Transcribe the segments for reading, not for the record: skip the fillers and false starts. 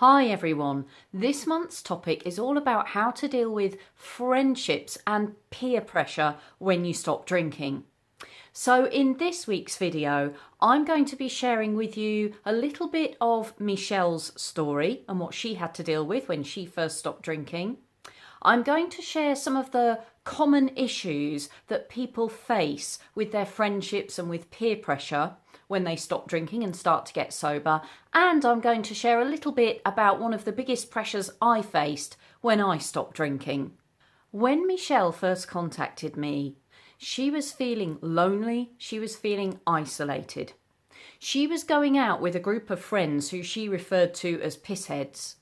Hi everyone, this month's topic is all about how to deal with friendships and peer pressure when you stop drinking. So in this week's video, I'm going to be sharing with you a little bit of Michelle's story and what she had to deal with when she first stopped drinking. I'm going to share some of the common issues that people face with their friendships and with peer pressure when they stop drinking and start to get sober. And I'm going to share a little bit about one of the biggest pressures I faced when I stopped drinking. When Michelle first contacted me, she was feeling lonely, she was feeling isolated. She was going out with a group of friends who she referred to as pissheads.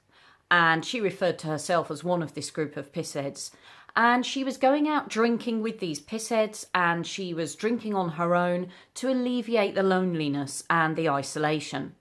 And she referred to herself as one of this group of pissheads. And she was going out drinking with these pissheads, and she was drinking on her own to alleviate the loneliness and the isolation.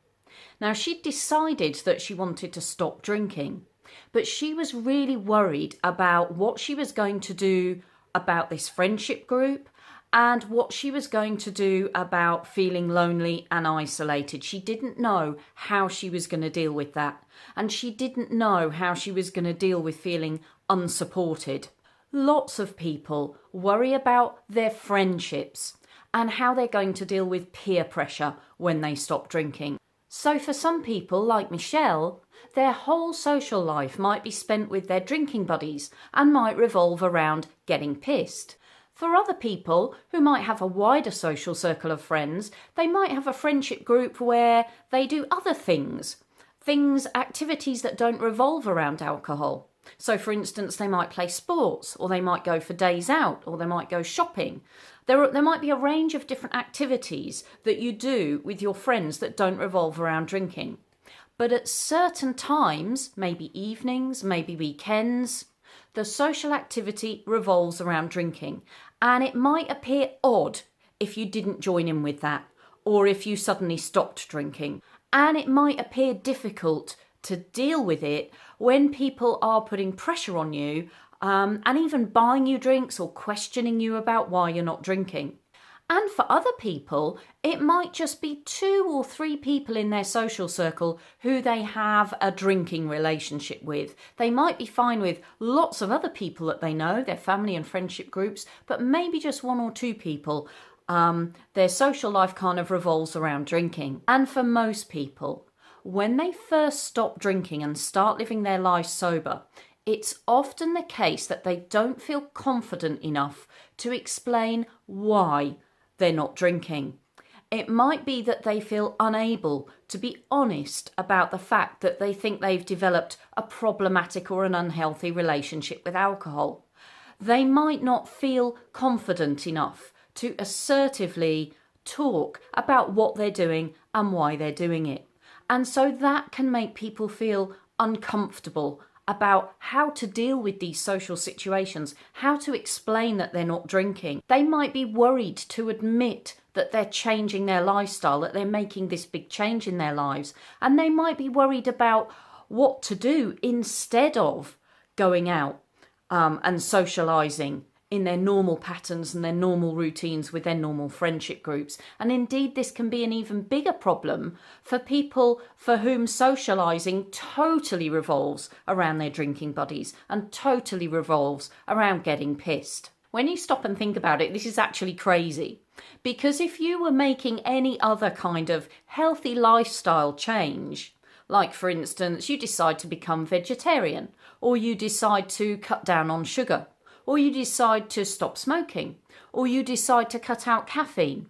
Now, she'd decided that she wanted to stop drinking, but she was really worried about what she was going to do about this friendship group and what she was going to do about feeling lonely and isolated. She didn't know how she was going to deal with that. And she didn't know how she was going to deal with feeling unsupported. Lots of people worry about their friendships and how they're going to deal with peer pressure when they stop drinking. So for some people, like Michelle, their whole social life might be spent with their drinking buddies and might revolve around getting pissed. For other people who might have a wider social circle of friends, they might have a friendship group where they do other things, activities that don't revolve around alcohol. So for instance, they might play sports, or they might go for days out, or they might go shopping. There might be a range of different activities that you do with your friends that don't revolve around drinking. But at certain times, maybe evenings, maybe weekends, the social activity revolves around drinking, and it might appear odd if you didn't join in with that, or if you suddenly stopped drinking. And it might appear difficult to deal with it when people are putting pressure on you and even buying you drinks or questioning you about why you're not drinking. And for other people, it might just be 2 or 3 people in their social circle who they have a drinking relationship with. They might be fine with lots of other people that they know, their family and friendship groups, but maybe just 1 or 2 people. Their social life kind of revolves around drinking. And for most people, when they first stop drinking and start living their lives sober, it's often the case that they don't feel confident enough to explain why they're not drinking. It might be that they feel unable to be honest about the fact that they think they've developed a problematic or an unhealthy relationship with alcohol. They might not feel confident enough to assertively talk about what they're doing and why they're doing it. And so that can make people feel uncomfortable about how to deal with these social situations, how to explain that they're not drinking. They might be worried to admit that they're changing their lifestyle, that they're making this big change in their lives. And they might be worried about what to do instead of going out and socialising in their normal patterns and their normal routines with their normal friendship groups. And indeed, this can be an even bigger problem for people for whom socialising totally revolves around their drinking buddies and totally revolves around getting pissed. When you stop and think about it, this is actually crazy. Because if you were making any other kind of healthy lifestyle change, like for instance, you decide to become vegetarian, or you decide to cut down on sugar, or you decide to stop smoking, or you decide to cut out caffeine,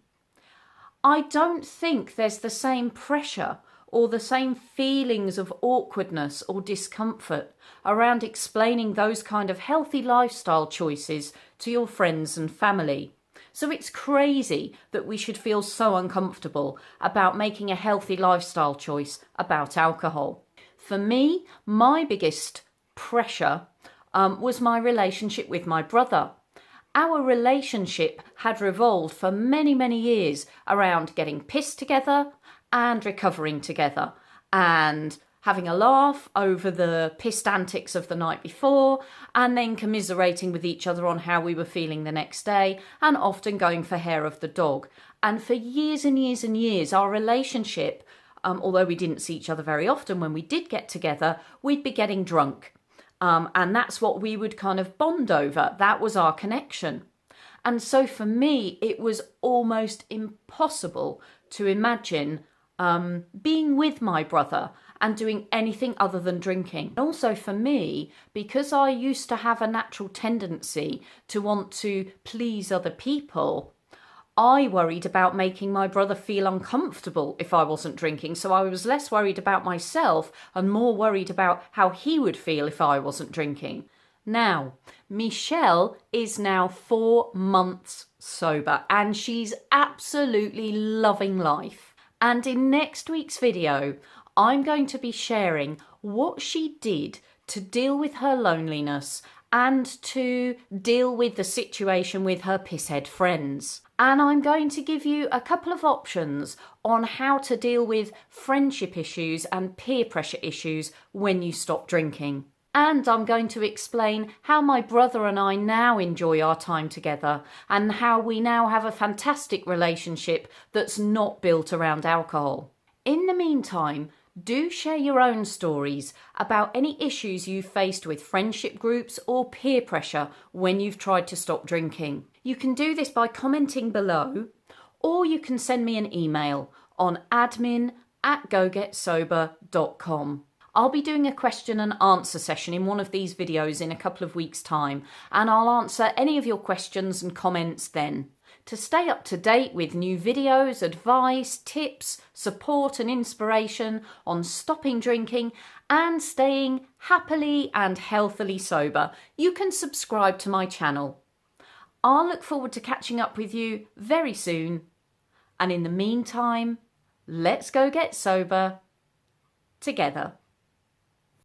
I don't think there's the same pressure or the same feelings of awkwardness or discomfort around explaining those kind of healthy lifestyle choices to your friends and family. So it's crazy that we should feel so uncomfortable about making a healthy lifestyle choice about alcohol. For me, my biggest pressure was my relationship with my brother. Our relationship had revolved for many, many years around getting pissed together and recovering together and having a laugh over the pissed antics of the night before and then commiserating with each other on how we were feeling the next day and often going for hair of the dog. And for years and years and years, our relationship although we didn't see each other very often, when we did get together, we'd be getting drunk. And that's what we would kind of bond over. That was our connection. And so for me, it was almost impossible to imagine being with my brother and doing anything other than drinking. Also for me, because I used to have a natural tendency to want to please other people, I worried about making my brother feel uncomfortable if I wasn't drinking. So I was less worried about myself and more worried about how he would feel if I wasn't drinking. Now, Michelle is now 4 months sober and she's absolutely loving life. And in next week's video, I'm going to be sharing what she did to deal with her loneliness and to deal with the situation with her pisshead friends. And I'm going to give you a couple of options on how to deal with friendship issues and peer pressure issues when you stop drinking. And I'm going to explain how my brother and I now enjoy our time together and how we now have a fantastic relationship that's not built around alcohol. In the meantime, do share your own stories about any issues you've faced with friendship groups or peer pressure when you've tried to stop drinking. You can do this by commenting below, or you can send me an email on admin@gogetsober.com. I'll be doing a question and answer session in one of these videos in a couple of weeks' time, and I'll answer any of your questions and comments then. To stay up to date with new videos, advice, tips, support and inspiration on stopping drinking and staying happily and healthily sober, you can subscribe to my channel. I'll look forward to catching up with you very soon. And in the meantime, let's go get sober together.